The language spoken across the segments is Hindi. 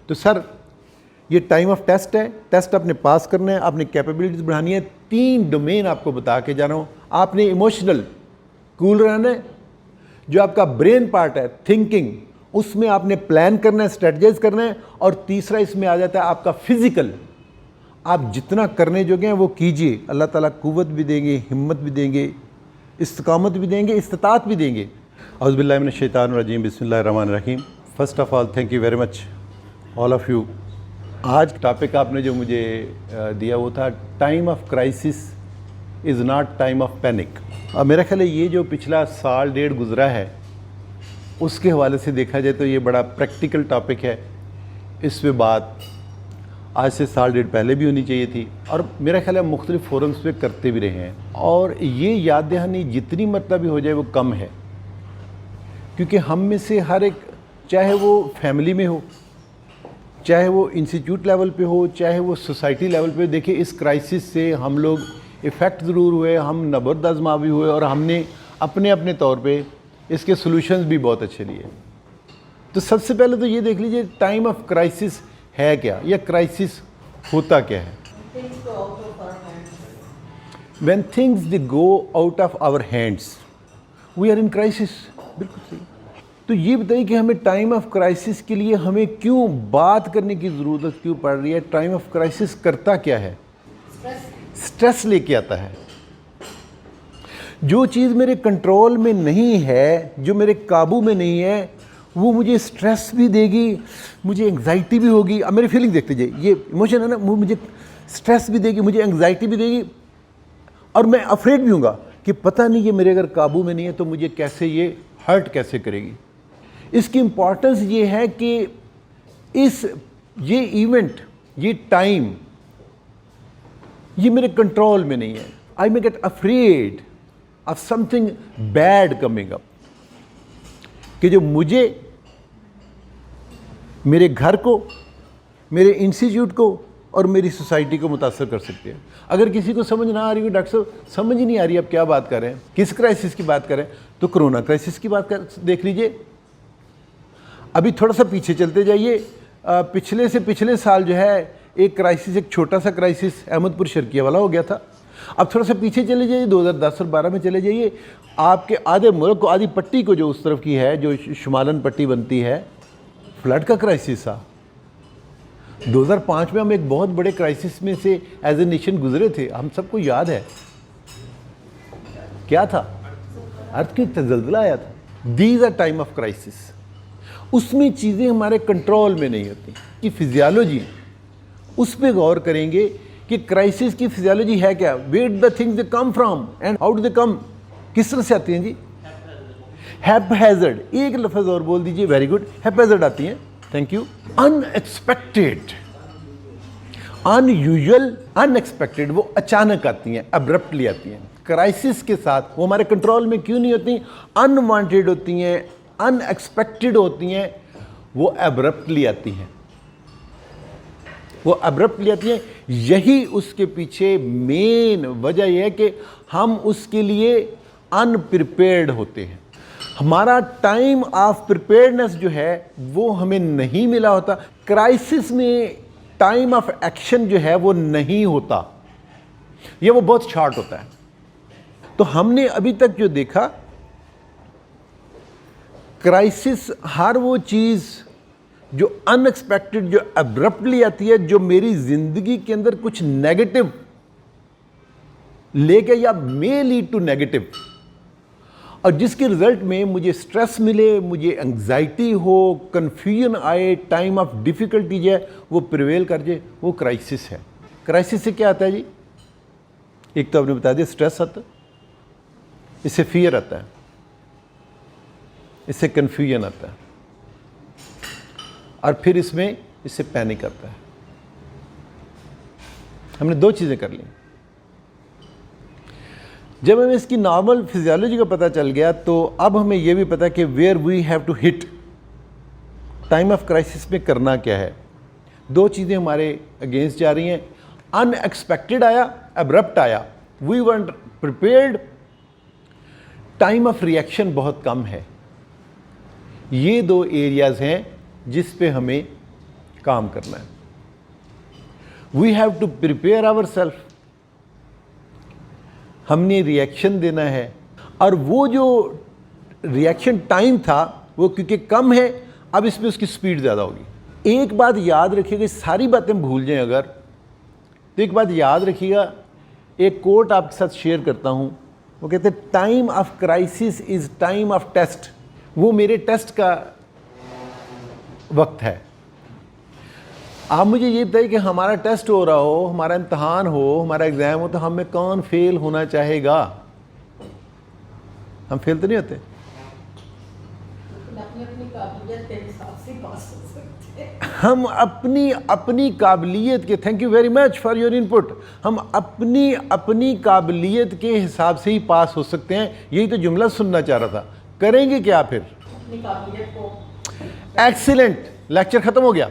तो सर ये टाइम ऑफ टेस्ट है, टेस्ट आपने पास करना है, आपने कैपेबिलिटीज बढ़ानी है। 3 डोमेन आपको बता के जा रहा हूँ। आपने इमोशनल कूल रहना है, जो आपका ब्रेन पार्ट है थिंकिंग, उसमें आपने प्लान करना है, स्ट्रेटजाइज करना है। और तीसरा इसमें आ जाता है आपका फिजिकल। आप जितना करने जोगे हैं वो कीजिए, अल्लाह ताला कुव्वत भी देंगे, हिम्मत भी देंगे, इस्तिकामत भी देंगे, इस्तिताअत भी देंगे। औज़ुबिल्लाहि मिनश्शैतानिर्रजीम, बिस्मिल्लाहिर्रहमानिर्रहीम। First of all thank you very much all of you. आज टॉपिक आपने जो मुझे दिया वो था time of crisis is not time of panic. अब मेरा ख्याल है ये जो पिछला साल डेढ़ गुज़रा है उसके हवाले से देखा जाए तो ये बड़ा प्रैक्टिकल टॉपिक है। इस पे बात आज से साल डेढ़ पहले भी होनी चाहिए थी और मेरा ख्याल है मुख्तलिफ फोरम्स पे करते भी रहे हैं। और ये याद दहानी जितनी मरतबा भी हो जाए वो कम है, क्योंकि हम में से हर एक, चाहे वो फैमिली में हो, चाहे वो इंस्टीट्यूट लेवल पे हो, चाहे वो सोसाइटी लेवल पे, देखिए इस क्राइसिस से हम लोग इफ़ेक्ट ज़रूर हुए, हम नबर्द आज़मा भी हुए और हमने अपने अपने तौर पे इसके सॉल्यूशंस भी बहुत अच्छे लिए। तो सबसे पहले तो ये देख लीजिए टाइम ऑफ क्राइसिस है क्या, या क्राइसिस होता क्या है। When things they go out of our hands we are in crisis. बिल्कुल सही। तो ये बताइए कि हमें टाइम ऑफ क्राइसिस के लिए हमें क्यों बात करने की ज़रूरत क्यों पड़ रही है। टाइम ऑफ क्राइसिस करता क्या है? स्ट्रेस लेके आता है। जो चीज़ मेरे कंट्रोल में नहीं है, जो मेरे काबू में नहीं है, वो मुझे स्ट्रेस भी देगी, मुझे एंग्जाइटी भी होगी। अब मेरी फीलिंग देखते जाइए, ये इमोशन है ना, वो मुझे स्ट्रेस भी देगी, मुझे एंग्जाइटी भी देगी और मैं अफ्रेड भी हूँगा कि पता नहीं ये मेरे अगर काबू में नहीं है तो मुझे कैसे ये हर्ट कैसे करेगी। इसकी इम्पॉर्टेंस ये है कि ये इवेंट, ये टाइम, ये मेरे कंट्रोल में नहीं है। I may get afraid of something bad coming up, कि जो मुझे, मेरे घर को, मेरे इंस्टीट्यूट को और मेरी सोसाइटी को मुतासर कर सकते हैं। अगर किसी को समझ ना आ रही हो, डॉक्टर साहब समझ ही नहीं आ रही आप क्या बात कर रहे हैं, किस क्राइसिस की बात कर रहे हैं, तो कोरोना क्राइसिस की बात कर देख लीजिए। अभी थोड़ा सा पीछे चलते जाइए, पिछले से पिछले साल जो है एक क्राइसिस, एक छोटा सा क्राइसिस अहमदपुर शर्किया वाला हो गया था। अब थोड़ा सा पीछे चले जाइए, 2010 और 12 में चले जाइए, आपके आधे मुल्क को, आधी पट्टी को जो उस तरफ की है, जो शुमालन पट्टी बनती है, फ्लड का क्राइसिस था। 2005 में हम एक बहुत बड़े क्राइसिस में से एज ए नेशन गुजरे थे, हम सबको याद है। क्या था? अर्थक्वेक था, ज़ल्ज़ला आया था। These are time of crisis. उसमें चीज़ें हमारे कंट्रोल में नहीं होती। कि फिजियोलॉजी, उस पर गौर करेंगे कि क्राइसिस की फिजियोलॉजी है क्या, where the things they come from and how do they come, किस तरह से आती हैं जी? हैपहैज़र्ड, एक लफ्ज़ और बोल दीजिए, वेरी गुड, हैपहैज़र्ड आती हैं, thank you. Unexpected, unusual, unexpected, वो अचानक आती हैं, अब्रप्टली आती हैं। क्राइसिस के साथ वो हमारे कंट्रोल में क्यों नहीं होती, अनवांटेड होती हैं, अनएक्सपेक्टेड होती हैं, वो अब्रप्टली आती हैं, वो अब्रप्टली आती हैं। यही उसके पीछे मेन वजह यह है कि हम उसके लिए अनप्रिपेयर्ड होते हैं। हमारा टाइम ऑफ प्रिपेयर्डनेस जो है वो हमें नहीं मिला होता। क्राइसिस में टाइम ऑफ एक्शन जो है वो नहीं होता, ये वो बहुत शॉर्ट होता है। तो हमने अभी तक जो देखा, क्राइसिस हर वो चीज़ जो अनएक्सपेक्टेड, जो अब्रप्टली आती है, जो मेरी ज़िंदगी के अंदर कुछ नेगेटिव लेके या मे लीड टू नेगेटिव, और जिसके रिजल्ट में मुझे स्ट्रेस मिले, मुझे एंग्जाइटी हो, कन्फ्यूजन आए, टाइम ऑफ डिफ़िकल्टी जो है वो प्रिवेल कर जाए, वो क्राइसिस है। क्राइसिस से क्या आता है जी? एक तो आपने बता दिया स्ट्रेस आता है, इससे फियर आता है, इससे कन्फ्यूजन आता है, और फिर इससे पैनिक आता है। हमने 2 चीज़ें कर ली। जब हमें इसकी नॉर्मल फिजियोलॉजी का पता चल गया तो अब हमें यह भी पता कि where we have to hit, time of crisis में करना क्या है। 2 चीज़ें हमारे अगेंस्ट जा रही हैं, अनएक्सपेक्टेड आया, अब्रप्ट आया, we weren't prepared, time of reaction बहुत कम है। ये 2 एरियाज़ हैं जिस पे हमें काम करना है। We have to prepare our self, हमने रिएक्शन देना है, और वो जो रिएक्शन टाइम था वो क्योंकि कम है, अब इसमें उसकी स्पीड ज़्यादा होगी। एक बात याद रखिएगा, सारी बातें भूल जाएं अगर, तो एक बात याद रखिएगा, एक कोट आपके साथ शेयर करता हूँ, वो कहते हैं time of crisis is time of test. वो मेरे टेस्ट का वक्त है। आप मुझे ये बताइए कि हमारा टेस्ट हो रहा हो, हमारा इम्तहान हो, हमारा एग्ज़ाम हो, तो हमें कौन फेल होना चाहेगा? हम फेल तो नहीं होते। हम अपनी काबिलियत के, thank you very much for your input, हम अपनी काबिलियत के हिसाब से ही पास हो सकते हैं। यही तो जुमला सुनना चाह रहा था। करेंगे क्या फिर? अपनी काबिलियत को। एक्सीलेंट, लेक्चर खत्म हो गया।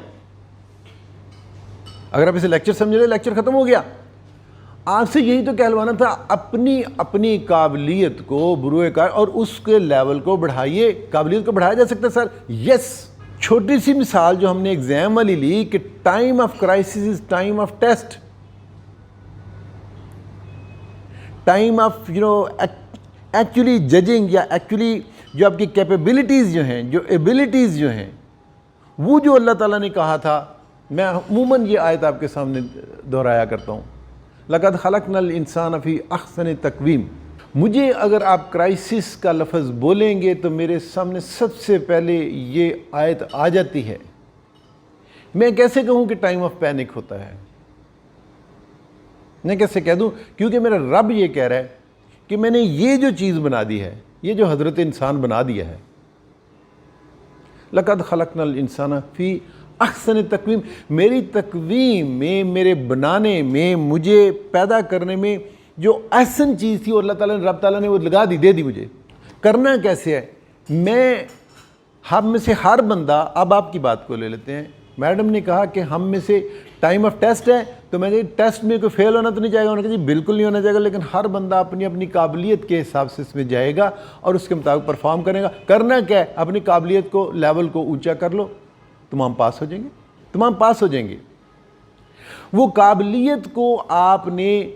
अगर आप इसे लेक्चर समझ रहे, लेक्चर खत्म हो गया। आपसे यही तो कहलवाना था, अपनी काबिलियत को बुरे का और उसके लेवल को बढ़ाइए। काबिलियत को बढ़ाया जा सकता है सर, यस। छोटी सी मिसाल जो हमने एग्जाम वाली ली कि time of crisis is time of test, time of actually judging, या एक्चुअली जो आपकी कैपेबिलिटीज़ जो हैं, जो एबिलिटीज़ जो हैं, वो जो अल्लाह ताला ने कहा था। मैं अमूमन ये आयत आपके सामने दोहराया करता हूँ, लक़द खलक़नल इंसान फ़ी अहसन तक़वीम। मुझे अगर आप क्राइसिस का लफ्ज़ बोलेंगे तो मेरे सामने सबसे पहले ये आयत आ जाती है। मैं कैसे कहूँ कि टाइम ऑफ पैनिक होता है? मैं कैसे कह दूँ? क्योंकि मेरा रब ये कह रहा है कि मैंने ये जो चीज़ बना दी है, ये जो हज़रत इंसान बना दिया है, लक़द खलक़नल इंसान फ़ी अहसन तक़वीम, मेरी तक़वीम में, मेरे बनाने में, मुझे पैदा करने में जो अहसन चीज़ थी, और अल्लाह ताला ने, रब ताला ने वो लगा दी, दे दी मुझे। करना कैसे है? मैं, हम में से हर बंदा, अब आपकी बात को ले लेते हैं। मैडम ने कहा कि हम में से टाइम ऑफ टेस्ट है, तो मैंने टेस्ट में कोई फेल होना तो नहीं जाएगा। उन्होंने कहा जी बिल्कुल नहीं होना चाहेगा, लेकिन हर बंदा अपनी काबिलियत के हिसाब से इसमें जाएगा और उसके मुताबिक परफॉर्म करेगा। करना क्या है? अपनी काबिलियत को, लेवल को ऊंचा कर लो, तमाम पास हो जाएंगे, तमाम पास हो जाएंगे। वो काबिलियत को आपने,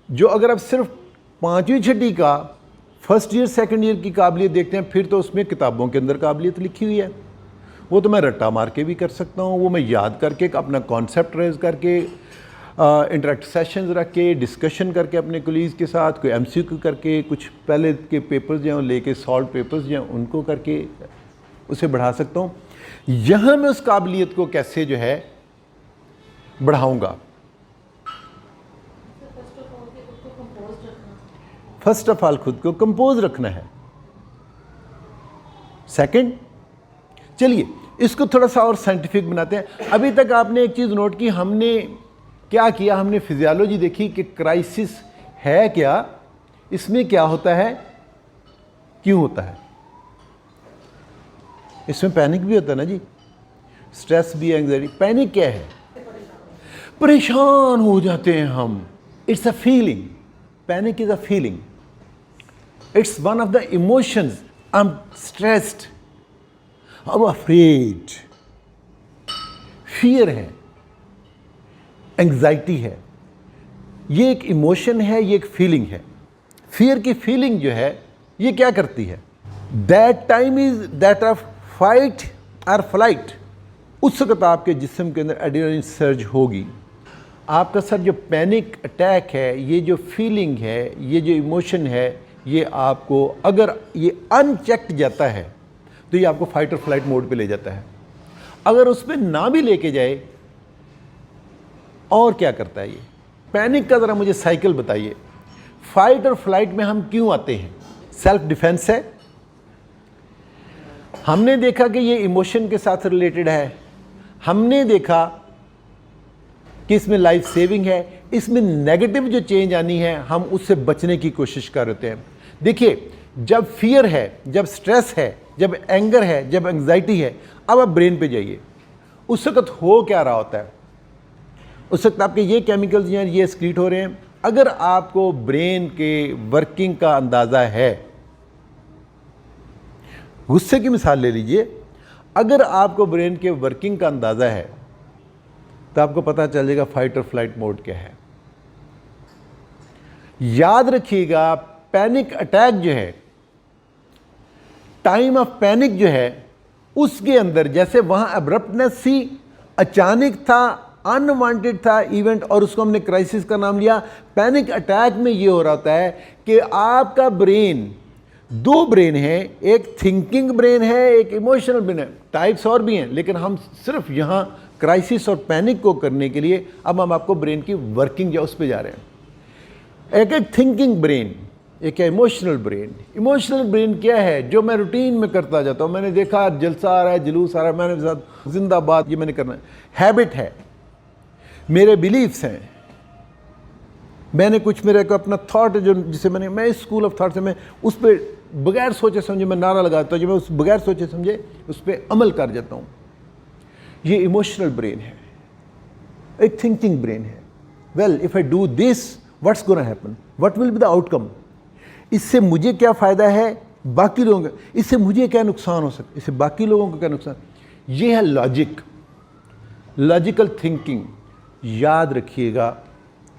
जो अगर आप सिर्फ 5वीं छठी का फर्स्ट ईयर सेकंड ईयर की काबिलियत देखते हैं, फिर तो उसमें किताबों के अंदर काबिलियत लिखी हुई है। वो तो मैं रट्टा मार के भी कर सकता हूँ, वो मैं याद करके, अपना कॉन्सेप्ट रेज करके, इंटरेक्ट सेशंस रख के, डिस्कशन करके अपने कोलीग्स के साथ, कोई MCQ करके, कुछ पहले के पेपर्स जो हैं लेके, सॉल्व पेपर्स जो हैं उनको करके उसे बढ़ा सकता हूँ। यहाँ मैं उस काबिलियत को कैसे जो है बढ़ाऊँगा? फर्स्ट ऑफ ऑल खुद को कंपोज रखना है। सेकंड, चलिए इसको थोड़ा सा और साइंटिफिक बनाते हैं। अभी तक आपने एक चीज़ नोट की, हमने क्या किया? हमने फिजियोलॉजी देखी कि क्राइसिस है क्या, इसमें क्या होता है, क्यों होता है। इसमें पैनिक भी होता है ना जी, स्ट्रेस भी, एंग्जाइटी। पैनिक क्या है? परेशान हो जाते हैं हम। It's a feeling, panic is a feeling, it's one of the emotions. I am stressed, I am afraid. Fear है, एंग्जाइटी है, ये एक इमोशन है, ये एक फीलिंग है। फियर की फीलिंग जो है ये क्या करती है? That time is that of fight और फ्लाइट। उस वक्त आपके जिस्म के अंदर एड्रेनलिन सर्ज होगी। आपका सर जो पैनिक अटैक है, ये जो फीलिंग है, ये जो इमोशन है, ये आपको अगर ये अनचेक्ड जाता है तो ये आपको फाइट और फ्लाइट मोड पे ले जाता है। अगर उस पर ना भी लेके जाए और क्या करता है ये? पैनिक का ज़रा मुझे साइकिल बताइए। फाइट और फ्लाइट में हम क्यों आते हैं? सेल्फ डिफेंस है। हमने देखा कि ये इमोशन के साथ रिलेटेड है। हमने देखा कि इसमें लाइफ सेविंग है। इसमें नेगेटिव जो चेंज आनी है, हम उससे बचने की कोशिश कर रहे हैं। देखिए, जब फियर है, जब स्ट्रेस है, जब एंगर है, जब एंग्जाइटी है, अब आप ब्रेन पे जाइए। उस वक्त हो क्या रहा होता है? उस वक्त आपके ये केमिकल्स जो हैं ये एक्सक्रीट हो रहे हैं। अगर आपको ब्रेन के वर्किंग का अंदाज़ा है, गुस्से की मिसाल ले लीजिए, अगर आपको ब्रेन के वर्किंग का अंदाज़ा है तो आपको पता चल जाएगा फाइट और फ्लाइट मोड क्या है। याद रखिएगा, पैनिक अटैक जो है, टाइम ऑफ पैनिक जो है, उसके अंदर जैसे वहां अब्रप्टनेस सी, अचानक था, अनवांटेड था इवेंट, और उसको हमने क्राइसिस का नाम लिया। पैनिक अटैक में ये हो रहा होता है कि आपका ब्रेन, दो ब्रेन है, एक थिंकिंग ब्रेन है, एक इमोशनल ब्रेन है, टाइप्स और भी हैं, लेकिन हम सिर्फ यहाँ क्राइसिस और पैनिक को करने के लिए अब हम आपको ब्रेन की वर्किंग जो उस पर जा रहे हैं। एक एक थिंकिंग ब्रेन, एक है इमोशनल ब्रेन। इमोशनल ब्रेन क्या है? जो मैं रूटीन में करता जाता हूँ, मैंने देखा जलसा आ रहा है, जुलूस आ रहा है, मैंने साथ जिंदाबाद, ये मैंने करना है, हैबिट है, मेरे बिलीफ्स हैं, मैंने कुछ मेरे को अपना थॉट जो जिसे मैं इस स्कूल ऑफ थॉट से मैं उस पर बगैर सोचे समझे मैं नारा लगाता हूँ, जो मैं उस बगैर सोचे समझे उस पर अमल कर जाता हूँ। ये इमोशनल ब्रेन है। एक थिंकिंग ब्रेन है, well if I do this what's gonna happen, what will be the outcome, इससे मुझे क्या फ़ायदा है, बाकी लोगों का, इससे मुझे क्या नुकसान हो सकता है, इससे बाकी लोगों को क्या नुकसान। ये है लॉजिक, लॉजिकल थिंकिंग। याद रखिएगा,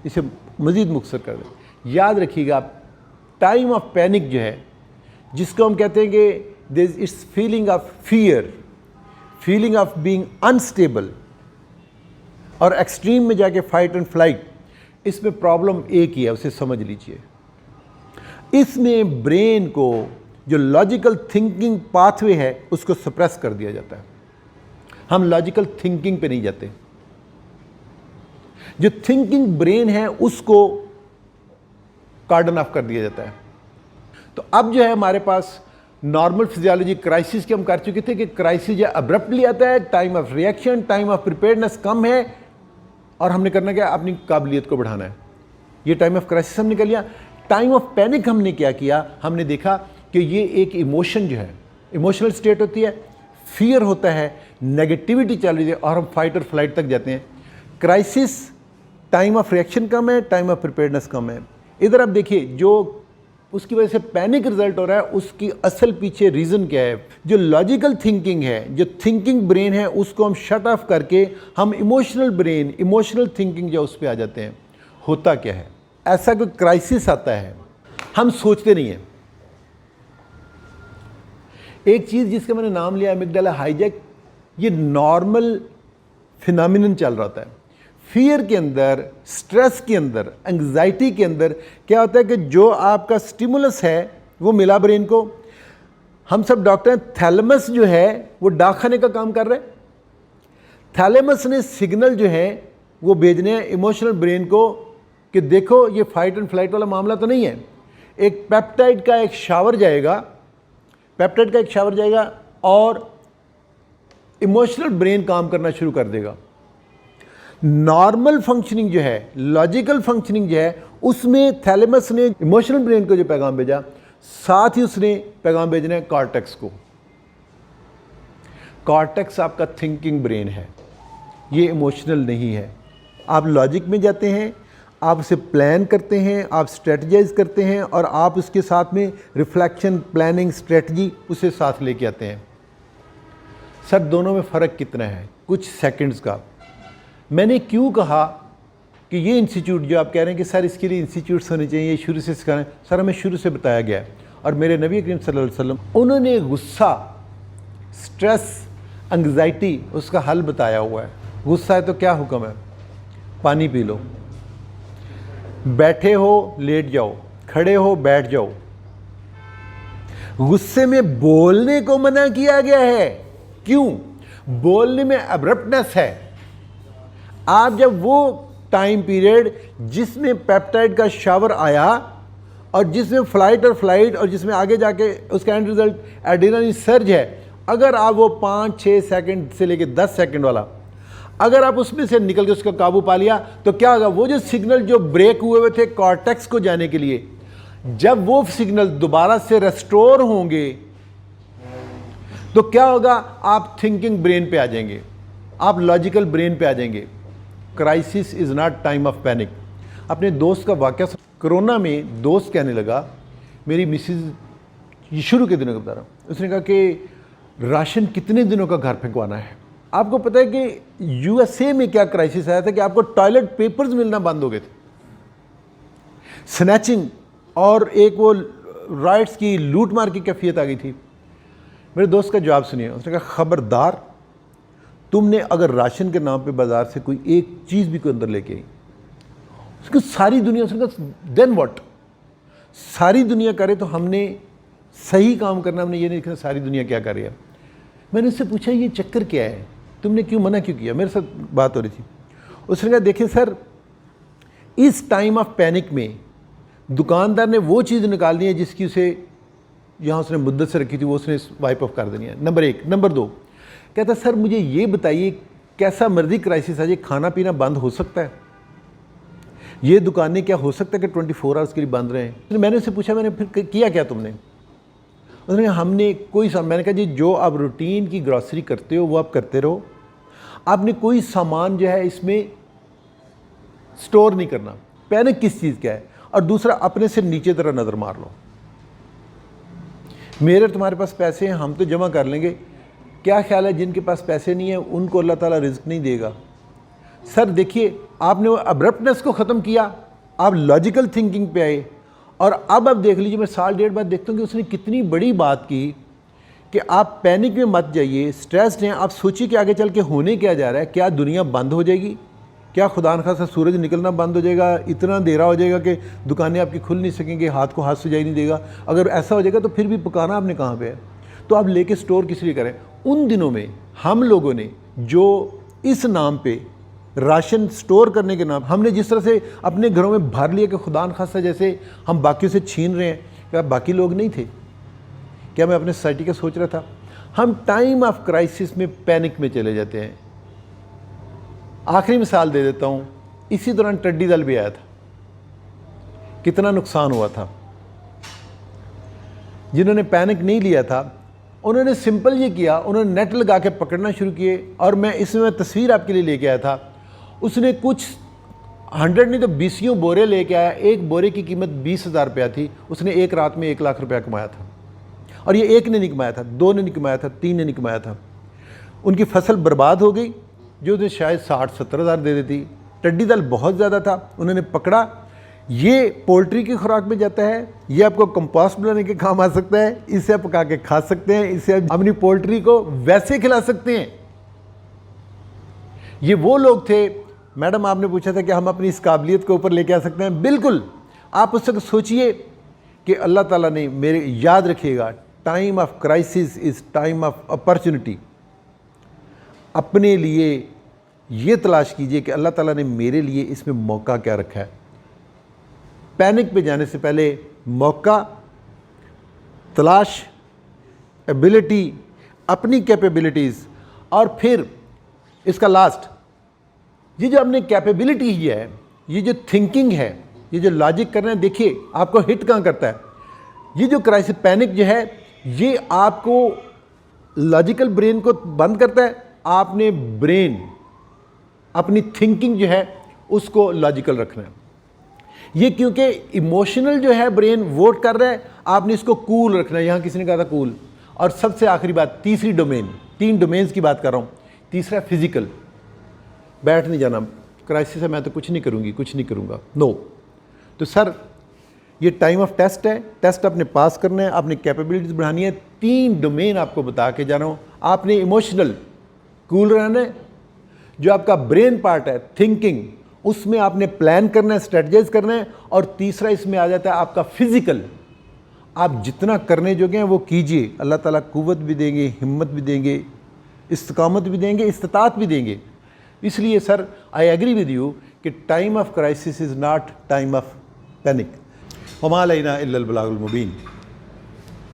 इसे मज़ीद मुख्तसर कर दें, याद रखिएगा, टाइम ऑफ पैनिक जो है, जिसको हम कहते हैं कि there is it's feeling of fear, feeling of being unstable, और एक्सट्रीम में जाके फाइट एंड फ्लाइट, इसमें प्रॉब्लम एक ही है, उसे समझ लीजिए। इसमें ब्रेन को जो लॉजिकल थिंकिंग पाथवे है उसको सप्रेस कर दिया जाता है। हम लॉजिकल थिंकिंग पे नहीं जाते, जो थिंकिंग ब्रेन है उसको कार्डन ऑफ कर दिया जाता है। तो अब जो है हमारे पास नॉर्मल फिजियोलॉजी, क्राइसिस की हम कर चुके थे कि क्राइसिस जो अब्रप्टली आता है, time of reaction, time of preparedness कम है, और हमने करना क्या, अपनी काबिलियत को बढ़ाना है। ये टाइम ऑफ क्राइसिस हमने कर लिया। टाइम ऑफ पैनिक हमने क्या किया, हमने देखा कि ये एक इमोशन जो है, इमोशनल स्टेट होती है, फियर होता है, नेगेटिविटी चल रही है, और हम फाइट और फ्लाइट तक जाते हैं। क्राइसिस, टाइम ऑफ रिएक्शन कम है, टाइम ऑफ प्रिपेयर्डनेस कम है। इधर आप देखिए, जो उसकी वजह से पैनिक रिजल्ट हो रहा है, उसकी असल पीछे रीज़न क्या है। जो लॉजिकल थिंकिंग है, जो थिंकिंग ब्रेन है, उसको हम शट ऑफ करके हम इमोशनल ब्रेन, इमोशनल थिंकिंग जो उस पर आ जाते हैं। होता क्या है, ऐसा कोई क्राइसिस आता है, हम सोचते नहीं हैं। एक चीज़ जिसका मैंने नाम लिया एमिगडाला हाईजैक, ये नॉर्मल फिनोमिनन चल रहा होता है। फियर के अंदर, स्ट्रेस के अंदर, एंग्जाइटी के अंदर क्या होता है कि जो आपका स्टिमुलस है वो मिला ब्रेन को। हम सब डॉक्टर हैं, थैलेमस जो है वो डाक खाने का काम कर रहा है। थैलेमस ने सिग्नल जो है वो भेजने हैं इमोशनल ब्रेन को कि देखो ये फाइट एंड फ्लाइट वाला मामला तो नहीं है। एक पेप्टाइड का एक शावर जाएगा, पेप्टाइड का एक शावर जाएगा और इमोशनल ब्रेन काम करना शुरू कर देगा। नॉर्मल फंक्शनिंग जो है, लॉजिकल फंक्शनिंग जो है, उसमें थैलेमस ने इमोशनल ब्रेन को जो पैगाम भेजा, साथ ही उसने पैगाम भेजना है कॉर्टेक्स को। कॉर्टेक्स आपका थिंकिंग ब्रेन है, ये इमोशनल नहीं है। आप लॉजिक में जाते हैं, आप उसे प्लान करते हैं, आप स्ट्रेटजाइज करते हैं, और आप उसके साथ में रिफ्लेक्शन, प्लानिंग, स्ट्रेटजी उसे साथ लेके आते हैं। सर दोनों में फ़र्क कितना है? कुछ सेकंड्स का। मैंने क्यों कहा कि ये इंस्टीट्यूट जो आप कह रहे हैं कि सर इसके लिए इंस्टीट्यूट्स होने चाहिए, ये शुरू से सिखाना है, सर हमें शुरू से बताया गया है। और मेरे नबी करीम सल्लल्लाहु अलैहि वसल्लम, उन्होंने गुस्सा, स्ट्रेस, एंग्जाइटी, उसका हल बताया हुआ है। गुस्सा है तो क्या हुक्म है? पानी पी लो, बैठे हो लेट जाओ, खड़े हो बैठ जाओ। गुस्से में बोलने को मना किया गया है। क्यों? बोलने में अब्रप्टनेस है। आप जब वो टाइम पीरियड जिसमें पेप्टाइड का शावर आया और जिसमें फ्लाइट और जिसमें आगे जाके उसका एंड रिजल्ट एड्रेनलिन सर्ज है, अगर आप वो 5-6 सेकंड से लेकर 10 सेकंड वाला अगर आप उसमें से निकल के उसका काबू पा लिया तो क्या होगा? वो जो सिग्नल जो ब्रेक हुए थे कॉर्टेक्स को जाने के लिए, जब वो सिग्नल दोबारा से रेस्टोर होंगे तो क्या होगा? आप थिंकिंग ब्रेन पे आ जाएंगे, आप लॉजिकल ब्रेन पे आ जाएंगे। Crisis is not time of panic. अपने दोस्त का वाक़या, कोरोना में दोस्त कहने लगा, मेरी मिसिज़ शुरू के दिनों का बता रहा हूँ, उसने कहा कि राशन कितने दिनों का घर फेंकवाना है। आपको पता है कि यूएसए में क्या क्राइसिस आया था कि आपको टॉयलेट पेपर्स मिलना बंद हो गए थे, स्नैचिंग और एक वो राइट्स की लूट मार की कैफियत आ गई थी। मेरे दोस्त का जवाब सुनिए, उसने कहा खबरदार, तुमने अगर राशन के नाम पे बाजार से कोई एक चीज़ भी कोई अंदर लेके आई, उसकी सारी दुनिया, उसने कहा देन व्हाट, सारी दुनिया करे तो हमने सही काम करना, हमने ये नहीं देखना सारी दुनिया क्या कर रही है। मैंने उससे पूछा ये चक्कर क्या है, तुमने क्यों मना क्यों किया, मेरे साथ बात हो रही थी। उसने कहा देखिए सर, इस टाइम ऑफ पैनिक में दुकानदार ने वो चीज़ निकाल दी है जिसकी उसे यहाँ उसने मुद्दत से रखी थी, वो उसने वाइप ऑफ कर देनी है, नंबर 1। नंबर 2, कहता सर मुझे ये बताइए कैसा मर्जी क्राइसिस आ जाए, खाना पीना बंद हो सकता है, ये दुकानें क्या हो सकता है कि 24 आवर्स के लिए बंद रहें। तो मैंने उससे पूछा मैंने फिर किया क्या तुमने, उसने कहा हमने कोई सामान, मैंने कहा जी जो आप रूटीन की ग्रॉसरी करते हो वो आप करते रहो, आपने कोई सामान जो है इसमें स्टोर नहीं करना। पैनिक किस चीज़ का है, और दूसरा अपने से नीचे तरह नज़र मार लो, मेरे तुम्हारे पास पैसे हैं हम तो जमा कर लेंगे, क्या ख्याल है जिनके पास पैसे नहीं है उनको अल्लाह ताला रिज्क नहीं देगा। सर देखिए आपने वो अब्रप्टनेस को ख़त्म किया, आप लॉजिकल थिंकिंग पे आए, और अब आप देख लीजिए मैं साल डेढ़ बाद देखता हूँ कि उसने कितनी बड़ी बात की कि आप पैनिक में मत जाइए, स्ट्रेस्ड हैं, आप सोचिए कि आगे चल के होने क्या जा रहा है, क्या दुनिया बंद हो जाएगी, क्या खुदा न खासा सूरज निकलना बंद हो जाएगा, इतना अंधेरा हो जाएगा कि दुकानें आपकी खुल नहीं सकेंगी, हाथ को हाथ सुझाई नहीं देगा, अगर ऐसा हो जाएगा तो फिर भी पकाना आपने कहाँ पे है, तो आप लेके स्टोर किस लिए करें। उन दिनों में हम लोगों ने जो इस नाम पे राशन स्टोर करने के नाम, हमने जिस तरह से अपने घरों में भर लिया कि खुदा न खासा जैसे हम बाकियों से छीन रहे हैं, क्या बाकी लोग नहीं थे, क्या मैं अपने सोसाइटी का सोच रहा था। हम टाइम ऑफ क्राइसिस में पैनिक में चले जाते हैं। आखिरी मिसाल दे देता हूँ, इसी दौरान टिड्डी दल भी आया था, कितना नुकसान हुआ था। जिन्होंने पैनिक नहीं लिया था उन्होंने सिंपल ये किया, उन्होंने नेट लगा के पकड़ना शुरू किए, और मैं इसमें तस्वीर आपके लिए लेके आया था। उसने कुछ 100 नहीं तो 20 बोरे लेके आया, एक बोरे की कीमत 20,000 रुपया थी, उसने एक रात में 1 लाख रुपया कमाया था। और ये एक ने नहीं कमाया था, 2 ने नहीं कमाया था, 3 ने नहीं कमाया था। उनकी फसल बर्बाद हो गई जो उन्हें शायद 60-70 हज़ार दे देती। टिड्डी दल बहुत ज़्यादा था, उन्होंने पकड़ा, ये पोल्ट्री की खुराक में जाता है, ये आपको कंपोस्ट बनाने के काम आ सकता है, इसे आप पका के खा सकते हैं, इसे आप अपनी पोल्ट्री को वैसे खिला सकते हैं। ये वो लोग थे, मैडम आपने पूछा था कि हम अपनी इस काबिलियत को ऊपर लेके आ सकते हैं, बिल्कुल। आप उस वक्त सोचिए कि अल्लाह ताला ने मेरे, याद रखिएगा, time of crisis is time of opportunity. अपने लिए ये तलाश कीजिए कि अल्लाह ताला ने मेरे लिए इसमें मौका क्या रखा है। पैनिक पे जाने से पहले मौका तलाश, एबिलिटी, अपनी कैपेबिलिटीज़, और फिर इसका लास्ट, ये जो अपनी कैपेबिलिटी ही है, ये जो थिंकिंग है, ये जो लॉजिक कर रहे हैं, देखिए आपको हिट कहाँ करता है। ये जो क्राइसिस पैनिक जो है ये आपको लॉजिकल ब्रेन को बंद करता है, आपने ब्रेन, अपनी थिंकिंग जो है उसको लॉजिकल रखना है। ये क्योंकि इमोशनल जो है ब्रेन वोट कर रहा है, आपने इसको कूल रखना है। यहाँ किसी ने कहा था कूल। और सबसे आखिरी बात, तीसरी डोमेन, 3 डोमेन्स की बात कर रहा हूँ। तीसरा फिजिकल, बैठ नहीं जाना, क्राइसिस है मैं तो कुछ नहीं करूँगी, कुछ नहीं करूँगा, नो। तो सर ये टाइम ऑफ टेस्ट है, टेस्ट आपने पास करना है, आपने कैपेबिलिटीज़ बढ़ानी है। 3 डोमेन आपको बता के जा रहा हूँ। आपने इमोशनल कूल रहना है, जो आपका ब्रेन पार्ट है थिंकिंग, उसमें आपने प्लान करना है, स्ट्रेटजाइज करना है। और तीसरा इसमें आ जाता है आपका फिजिकल, आप जितना करने जोगे हैं वो कीजिए, अल्लाह ताला कुव्वत भी देंगे, हिम्मत भी देंगे, इस्तिकामत भी देंगे, इस्तात भी देंगे। इसलिए sir I agree with you कि time of crisis is not time of panic. वमा अलैना इल्लल बलागुल मुबीन।